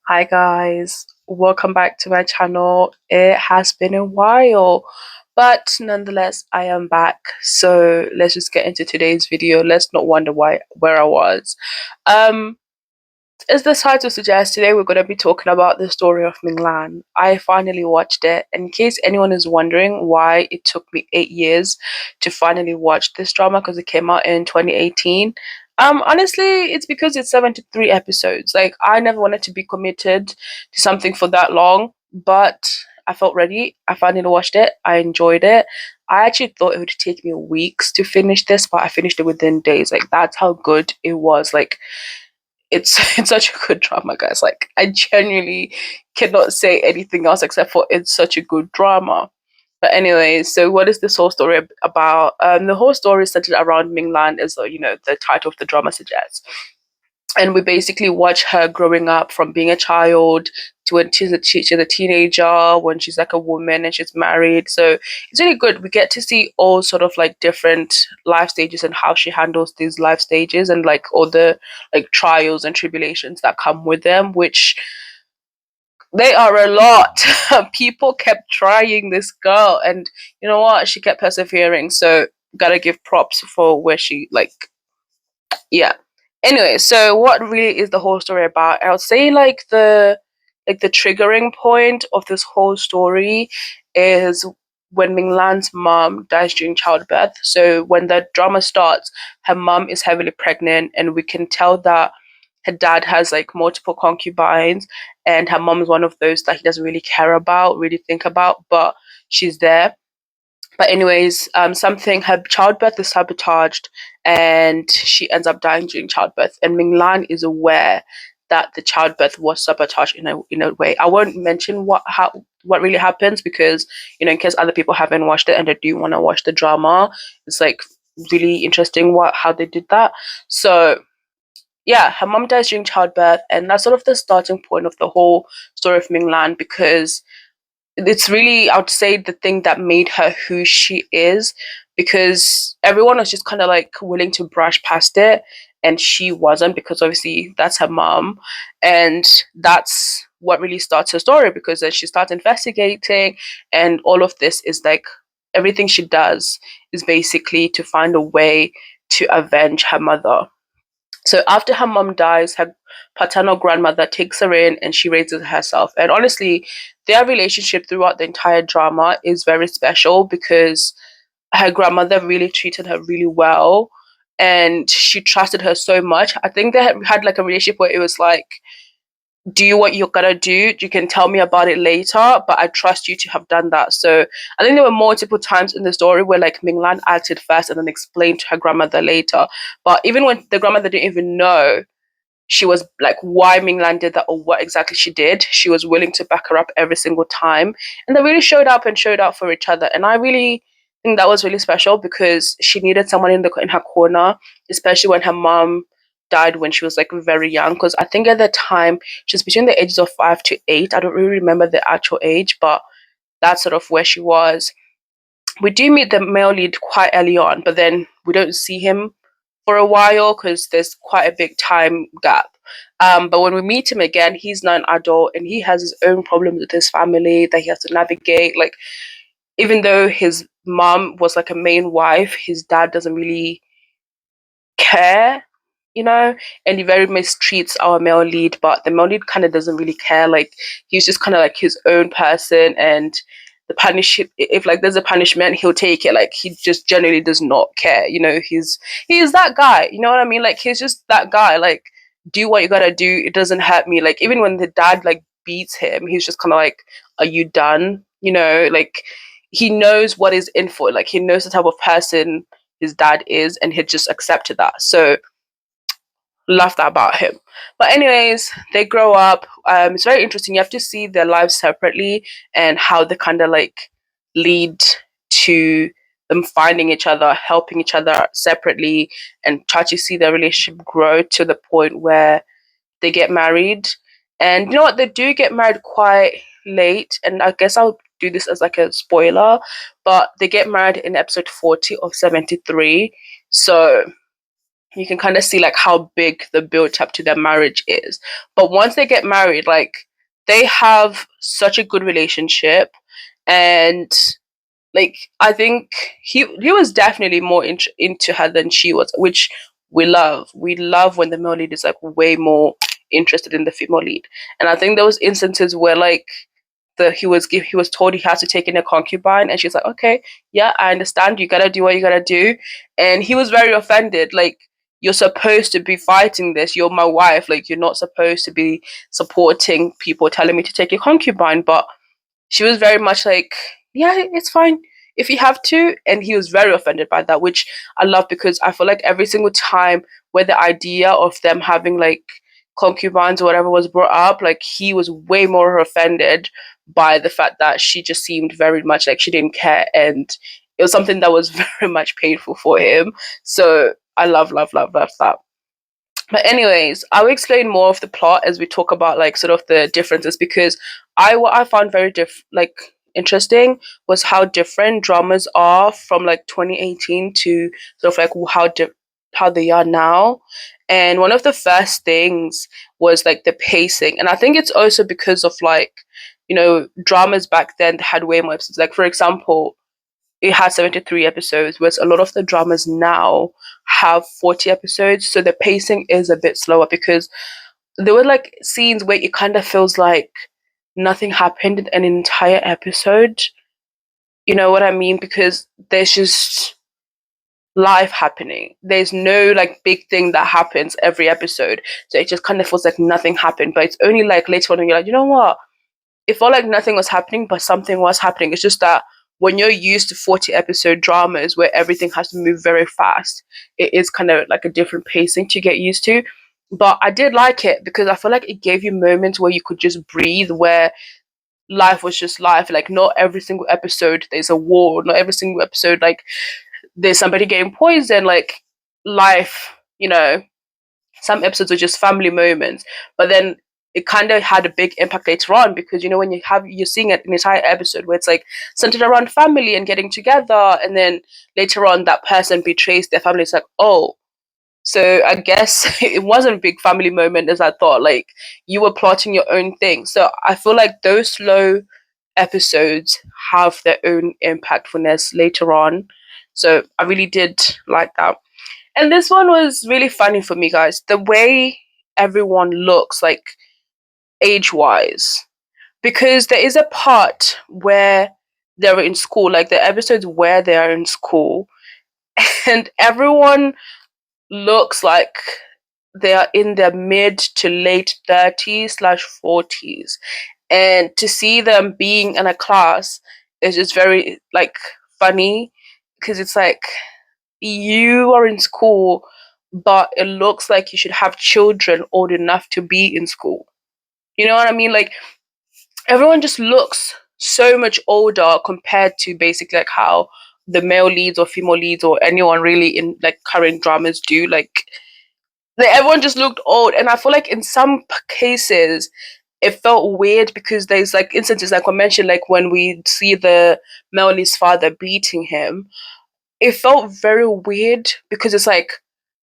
Hi guys, welcome back to my channel. It has been a while, but nonetheless, I am back. So let's just get into today's video. Let's not wonder where I was. Um, as the title suggests, today we're going to be talking about the story of Ming Lan. I finally watched it. In case anyone is wondering why it took me 8 years to finally watch this drama, because it came out in 2018. Honestly, it's because it's 73 episodes. Like, I never wanted to be committed to something for that long, but I felt ready. I finally watched it. I enjoyed it. I actually thought it would take me weeks to finish this, but I finished it within days. Like, that's how good it was. Like, it's such a good drama, guys. Like, I genuinely cannot say anything else except for it's such a good drama. But anyway, so what is this whole story about? The whole story is centered around Ming Lan, as the title of the drama suggests, and we basically watch her growing up from being a child to when she's a teenager, when she's like a woman and she's married. So it's really good. We get to see all sort of like different life stages and how she handles these life stages and like all the like trials and tribulations that come with them, which they are a lot. People kept trying this girl, and you know what? She kept persevering. So gotta give props for where she like yeah. Anyway, so what really is the whole story about? I would say like the triggering point of this whole story is when Ming Lan's mom dies during childbirth. So when the drama starts, her mom is heavily pregnant, and we can tell that her dad has like multiple concubines, and her mom is one of those that he doesn't really care about, really think about, but she's there. But anyways, something her childbirth is sabotaged, and she ends up dying during childbirth. And Ming Lan is aware that the childbirth was sabotaged in a way. I won't mention what really happens because in case other people haven't watched it and they do want to watch the drama, it's like really interesting how they did that. So yeah, her mom dies during childbirth, and that's sort of the starting point of the whole story of Ming Lan because it's really, I would say, the thing that made her who she is, because everyone was just kind of like willing to brush past it, and she wasn't, because obviously that's her mom. And that's what really starts her story, because then she starts investigating, and all of this is like everything she does is basically to find a way to avenge her mother. So after her mom dies, her paternal grandmother takes her in and she raises herself. And honestly, their relationship throughout the entire drama is very special because her grandmother really treated her really well and she trusted her so much. I think they had like a relationship where it was like, do what you're gonna do. You can tell me about it later, but I trust you to have done that. So I think there were multiple times in the story where like Ming Lan acted first and then explained to her grandmother later. But even when the grandmother didn't even know she was like why Ming Lan did that or what exactly she did, she was willing to back her up every single time. And they really showed up and showed out for each other. And I really think that was really special because she needed someone in her corner, especially when her mom died when she was like very young. Because I think at the time she was between the ages of 5 to 8. I don't really remember the actual age, but that's sort of where she was. We do meet the male lead quite early on, but then we don't see him for a while because there's quite a big time gap. But when we meet him again, he's now an adult and he has his own problems with his family that he has to navigate. Like, even though his mom was like a main wife, his dad doesn't really care, and he very mistreats our male lead, but the male lead kind of doesn't really care. Like, he's just kind of like his own person, and the punish if like there's a punishment, he'll take it. Like, he just generally does not care. He's that guy. You know what I mean? Like, he's just that guy. Like, do what you gotta do. It doesn't hurt me. Like, even when the dad like beats him, he's just kind of like, "Are you done?" Like, he knows what is in for. Like, he knows the type of person his dad is, and he just accepted that. So love that about him. But anyways, they grow up. It's very interesting. You have to see their lives separately and how they kind of like lead to them finding each other, helping each other separately, and try to see their relationship grow to the point where they get married. And you know what? They do get married quite late, and I guess I'll do this as like a spoiler, but they get married in episode 40 of 73. So you can kind of see like how big the build up to their marriage is. But once they get married, like they have such a good relationship, and like I think he was definitely more into her than she was, which we love. We love when the male lead is like way more interested in the female lead. And I think there was instances where like he was told he has to take in a concubine, and she's like, okay, yeah, I understand, you gotta do what you gotta do. And he was very offended, like, you're supposed to be fighting this, you're my wife, like you're not supposed to be supporting people telling me to take a concubine. But she was very much like, yeah, it's fine if you have to. And he was very offended by that, which I love, because I feel like every single time where the idea of them having like concubines or whatever was brought up, like he was way more offended by the fact that she just seemed very much like she didn't care, and it was something that was very much painful for him. So I love that. But anyways, I will explain more of the plot as we talk about like sort of the differences, because what I found very like interesting was how different dramas are from like 2018 to sort of like how they are now. And one of the first things was like the pacing, and I think it's also because of like, you know, dramas back then had way more episodes. Like for example, it had 73 episodes, whereas a lot of the dramas now have 40 episodes. So the pacing is a bit slower, because there were like scenes where it kind of feels like nothing happened in an entire episode. You know what I mean? Because there's just life happening. There's no like big thing that happens every episode. So it just kind of feels like nothing happened. But it's only like later on when you're like, you know what? It felt like nothing was happening, but something was happening. It's just that when you're used to 40 episode dramas where everything has to move very fast, it is kind of like a different pacing to get used to. But I did like it because I feel like it gave you moments where you could just breathe, where life was just life. Like not every single episode there's a war, not every single episode like there's somebody getting poisoned. Like life, you know, some episodes are just family moments, but then it kind of had a big impact later on, because you know when you're seeing an entire episode where it's like centered around family and getting together, and then later on that person betrays their family. It's like, oh, so I guess it wasn't a big family moment as I thought. Like you were plotting your own thing. So I feel like those slow episodes have their own impactfulness later on. So I really did like that. And this one was really funny for me, guys. The way everyone looks, like age wise. Because there is a part where they're in school, like the episodes where they are in school, and everyone looks like they are in their mid to late 30s slash 40s. And to see them being in a class is just very like funny, because it's like you are in school, but it looks like you should have children old enough to be in school. You know what I mean? Like everyone just looks so much older compared to basically like how the male leads or female leads or anyone really in like current dramas do. Like everyone just looked old, and I feel like in some cases it felt weird, because there's like instances like I mentioned, like when we see the male lead's father beating him, it felt very weird, because it's like,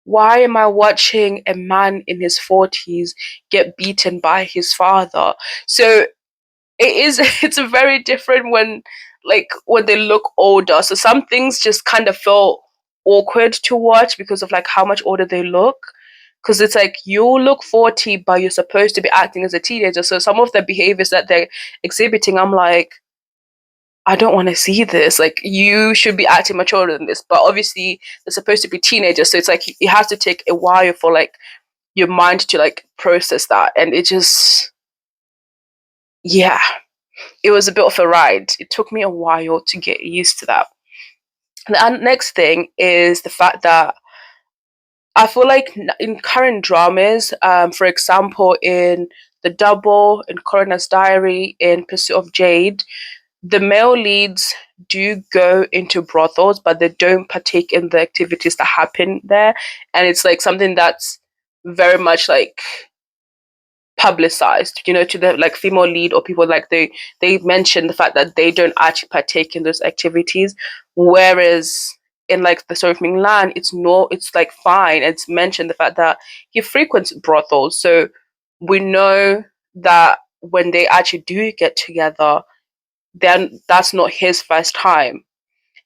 why am I watching a man in his 40s get beaten by his father? So it is it's a very different when they look older. So some things just kind of felt awkward to watch because of like how much older they look. Because it's like you look 40, but you're supposed to be acting as a teenager. So some of the behaviors that they're exhibiting, I'm like, I don't want to see this. Like you should be acting mature than this. But obviously they're supposed to be teenagers. So it's like it has to take a while for like your mind to like process that. And it just, yeah, it was a bit of a ride. It took me a while to get used to that. The next thing is the fact that I feel like in current dramas, for example, in The Double, in Coroner's Diary, in Pursuit of Jade, the male leads do go into brothels, but they don't partake in the activities that happen there. And it's like something that's very much like publicized, you know, to the like female lead or people, like they mention the fact that they don't actually partake in those activities, whereas in like the Story of Ming Lan, it's like fine. It's mentioned the fact that he frequents brothels. So we know that when they actually do get together, then that's not his first time.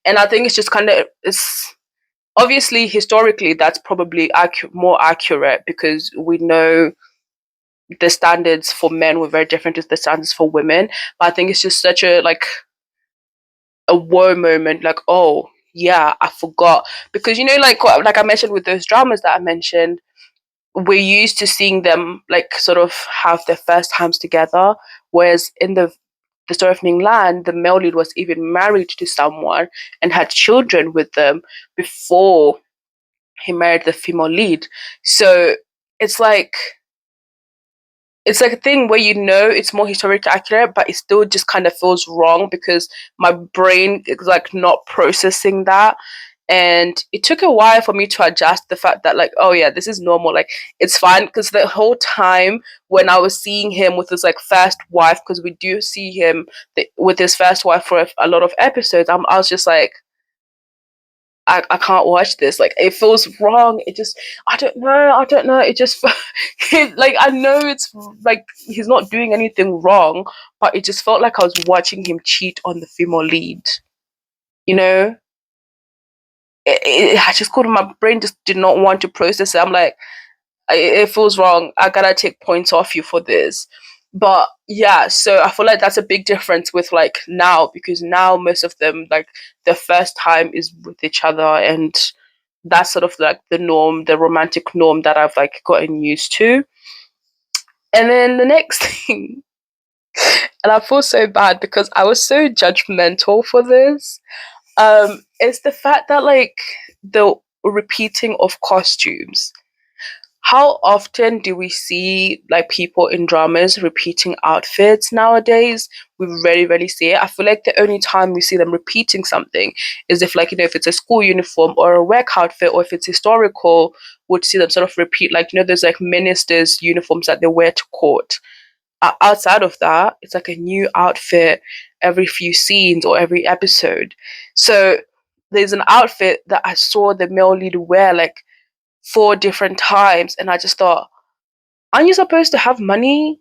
And I think it's just kind of, it's obviously historically that's probably more accurate, because we know the standards for men were very different to the standards for women. But I think it's just such a like a whoa moment, like, oh yeah, I forgot. Because like I mentioned with those dramas that I mentioned, we're used to seeing them like sort of have their first times together, whereas in the Story of Ming Lan, the male lead was even married to someone and had children with them before he married the female lead. So it's like it's like a thing where it's more historically accurate, but it still just kind of feels wrong because my brain is like not processing that. And it took a while for me to adjust the fact that, like, oh yeah, this is normal, like it's fine. Because the whole time when I was seeing him with his like first wife, because we do see him with his first wife for a lot of episodes, I was just like, I can't watch this. Like, it feels wrong. It just, I don't know. It just, like, I know it's like he's not doing anything wrong, but it just felt like I was watching him cheat on the female lead. You know, I just couldn't. My brain just did not want to process it. I'm like, it feels wrong. I gotta take points off you for this. But yeah, so I feel like that's a big difference with like now, because now most of them, like, their first time is with each other, and that's sort of like the norm, the romantic norm that I've like gotten used to. And then the next thing, and I feel so bad because I was so judgmental for this, is the fact that like the repeating of costumes. How often do we see like people in dramas repeating outfits nowadays? We very rarely see it. I feel like the only time we see them repeating something is if, like, if it's a school uniform or a work outfit, or if it's historical, would see them sort of repeat, like, there's like ministers' uniforms that they wear to court. Outside of that, it's like a new outfit every few scenes or every episode. So there's an outfit that I saw the male lead wear like 4 different times, and I just thought, aren't you supposed to have money?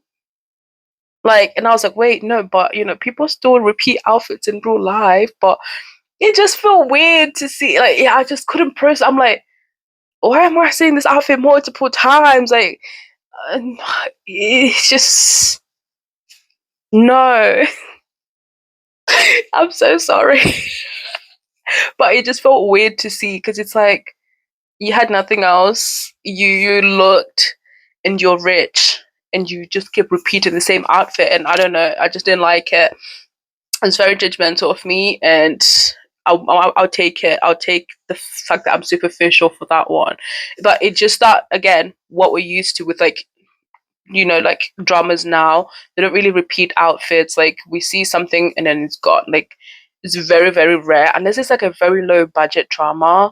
Like, and I was like, wait, no, but people still repeat outfits in real life, but it just felt weird to see. Like, yeah, I just couldn't process. I'm like, why am I seeing this outfit multiple times? Like, uh, it's just no. I'm so sorry, but it just felt weird to see, because it's like you had nothing else. You looked, and you're rich, and you just keep repeating the same outfit, and I don't know. I just didn't like it. It's very judgmental of me, and I'll take it. I'll take the fact that I'm superficial for that one. But it just that, again, what we're used to with like like dramas now, they don't really repeat outfits. Like, we see something and then it's gone. Like, it's very very rare unless it's like a very low budget drama.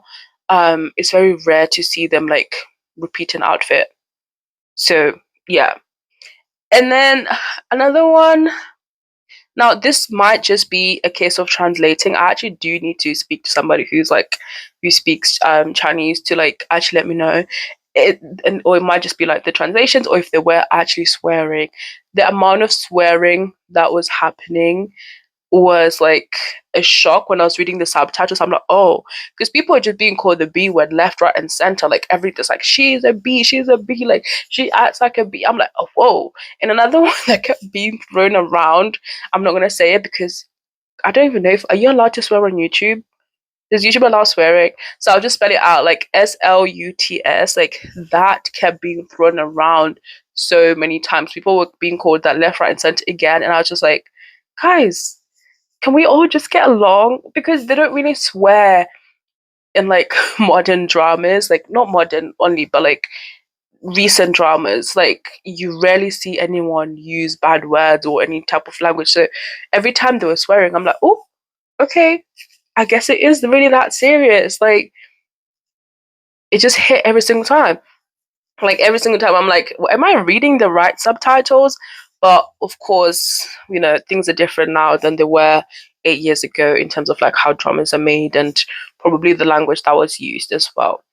It's very rare to see them like repeat an outfit. So yeah. And then another one. Now, this might just be a case of translating. I actually do need to speak to somebody who speaks Chinese to like actually let me know it, and or it might just be like the translations, or if they were actually swearing. The amount of swearing that was happening was like a shock when I was reading the subtitles. I'm like, oh, because people are just being called the B word left, right, and center. Like, everything's like, she's a B, like she acts like a B. I'm like, oh, whoa. And another one that kept being thrown around, I'm not gonna say it because I don't even know if, are you allowed to swear on YouTube? Does YouTube allow swearing? So I'll just spell it out, like SLUTS. Like, that kept being thrown around so many times. People were being called that left, right, and center again, and I was just like, guys, can we all just get along? Because they don't really swear in like modern dramas, like not modern only, but like recent dramas. Like, you rarely see anyone use bad words or any type of language. So every time they were swearing, I'm like, oh, okay, I guess it is really that serious. Like, it just hit every single time. Like, every single time I'm like, well, am I reading the right subtitles? But of course, things are different now than they were 8 years ago in terms of like how dramas are made and probably the language that was used as well.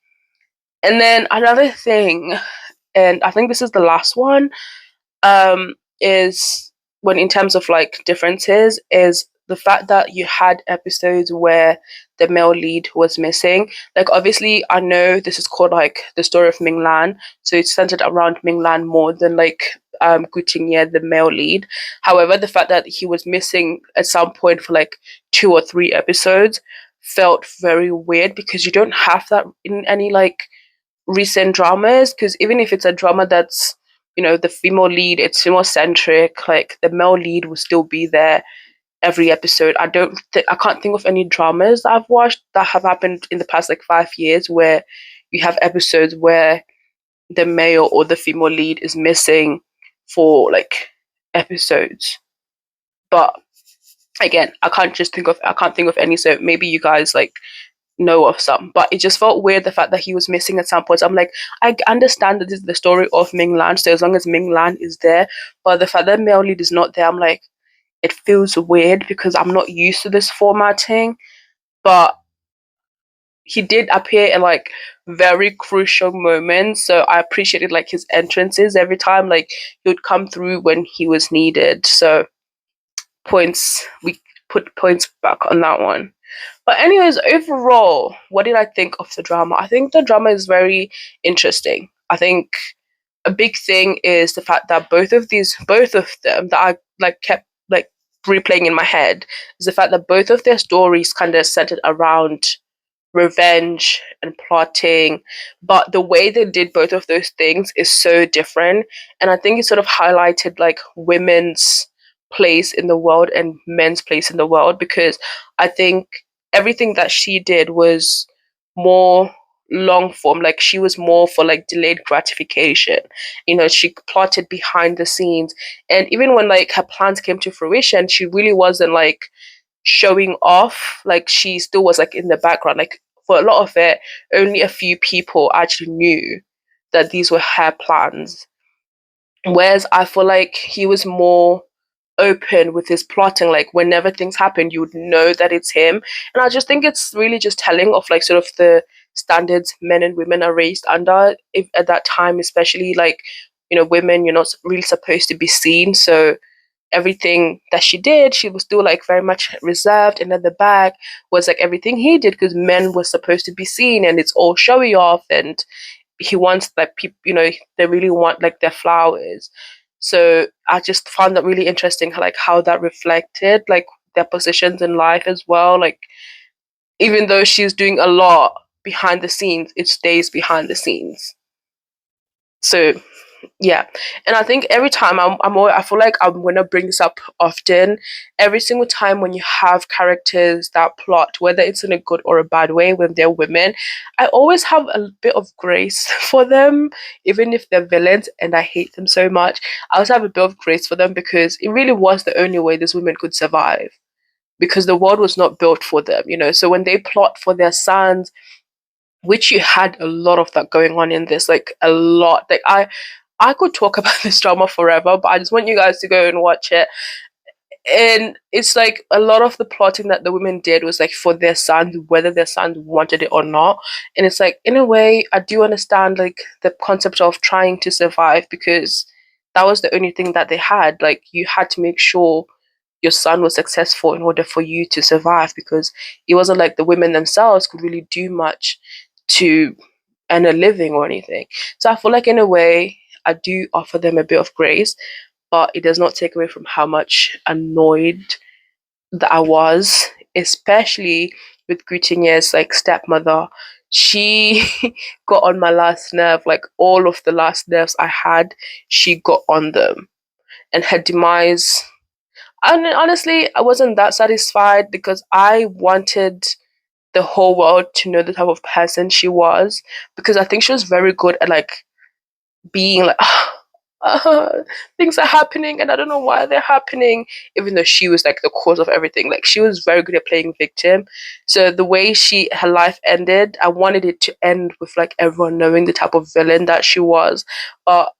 And then another thing, and I think this is the last one, is when in terms of like differences, is the fact that you had episodes where the male lead was missing. Like obviously I know this is called like the story of Ming Lan, so it's centered around Ming Lan more than like Gu Qingye, the male lead. However, the fact that he was missing at some point for like 2 or 3 episodes felt very weird, because you don't have that in any like recent dramas, because even if it's a drama that's, you know, the female lead, it's female centric, like the male lead will still be there every episode. I can't think of any dramas that I've watched that have happened in the past like 5 years where you have episodes where the male or the female lead is missing for like episodes. But again, I can't think of any, so maybe you guys like know of some, but it just felt weird the fact that he was missing at some point. I'm like, I understand that this is the story of Ming Lan, so as long as Ming Lan is there, but the fact that male lead is not there, I'm like, it feels weird because I'm not used to this formatting. But he did appear in like very crucial moments, so I appreciated like his entrances every time, like he would come through when he was needed. So points, we put points back on that one. But anyways, overall, what did I think of the drama? I think the drama is very interesting. I think a big thing is the fact that both of them that I like kept like replaying in my head, is the fact that both of their stories kind of centered around revenge and plotting, but the way they did both of those things is so different. And I think it sort of highlighted like women's place in the world and men's place in the world, because I think everything that she did was more long form, like she was more for like delayed gratification. You know, she plotted behind the scenes, and even when like her plans came to fruition, she really wasn't like showing off. Like she still was like in the background. Like for a lot of it, only a few people actually knew that these were her plans. Whereas I feel like he was more open with his plotting. Like whenever things happen, you would know that it's him. And I just think it's really just telling of like sort of the standards men and women are raised under, if at that time, especially like, you know, women, you're not really supposed to be seen. So everything that she did, she was still like very much reserved, and then the back was like everything he did, because men were supposed to be seen and it's all showy off, and he wants like people, you know, they really want like their flowers. So I just found that really interesting, like how that reflected like their positions in life as well. Like even though she's doing a lot behind the scenes, it stays behind the scenes. So yeah, and I think every time I feel like I'm gonna bring this up often. Every single time when you have characters that plot, whether it's in a good or a bad way, when they're women, I always have a bit of grace for them, even if they're villains and I hate them so much. I always have a bit of grace for them, because it really was the only way these women could survive, because the world was not built for them, you know. So when they plot for their sons, which you had a lot of that going on in this, like a lot. Like I could talk about this drama forever, but I just want you guys to go and watch it. And it's like a lot of the plotting that the women did was like for their sons, whether their sons wanted it or not. And it's like, in a way, I do understand like the concept of trying to survive, because that was the only thing that they had. Like you had to make sure your son was successful in order for you to survive, because it wasn't like the women themselves could really do much to earn a living or anything. So I feel like in a way I do offer them a bit of grace, but it does not take away from how much annoyed that I was, especially with Goutinier's like stepmother. She got on my last nerve, like all of the last nerves I had, she got on them. And her demise, and honestly, I wasn't that satisfied, because I wanted the whole world to know the type of person she was, because I think she was very good at like being like, uh, things are happening and I don't know why they're happening, even though she was like the cause of everything. Like she was very good at playing victim. So the way her life ended, I wanted it to end with like everyone knowing the type of villain that she was. But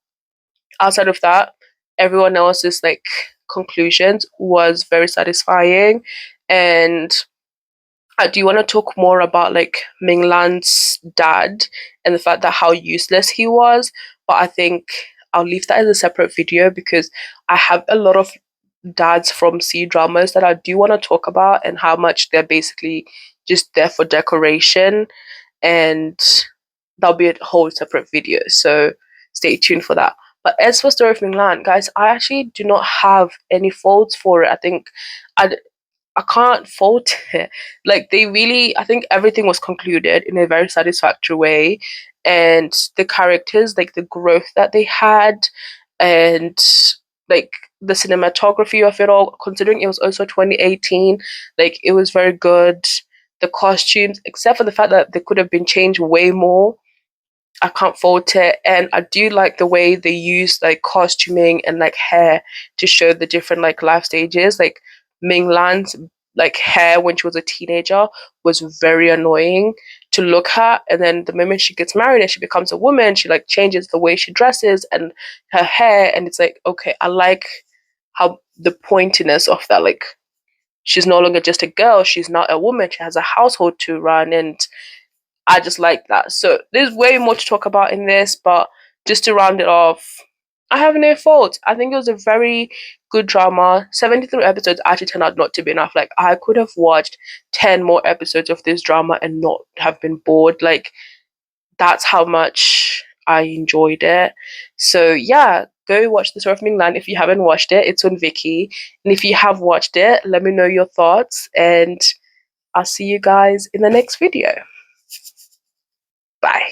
outside of that, everyone else's like conclusions was very satisfying. And I do want to talk more about like Ming Lan's dad and the fact that how useless he was, but I think I'll leave that as a separate video because I have a lot of dads from C dramas that I do want to talk about and how much they're basically just there for decoration, and that'll be a whole separate video. So stay tuned for that. But as for Story of Ming Lan, guys, I actually do not have any faults for it. I think I I can't fault it. Like they really, I think everything was concluded in a very satisfactory way, and the characters, like the growth that they had, and like the cinematography of it all. Considering it was also 2018, like it was very good. The costumes, except for the fact that they could have been changed way more, I can't fault it. And I do like the way they use like costuming and like hair to show the different like life stages. Like Ming Lan's like hair when she was a teenager was very annoying to look at. And then the moment she gets married and she becomes a woman, she like changes the way she dresses and her hair. And it's like, okay, I like how the pointiness of that, like she's no longer just a girl, she's not a woman, she has a household to run, and I just like that. So there's way more to talk about in this, but just to round it off, I have no fault. I think it was a very good drama. 73 episodes actually turned out not to be enough. Like I could have watched 10 more episodes of this drama and not have been bored. Like that's how much I enjoyed it. So yeah, go watch The Story of Ming Lan if you haven't watched it. It's on Viki. And if you have watched it, let me know your thoughts, and I'll see you guys in the next video. Bye.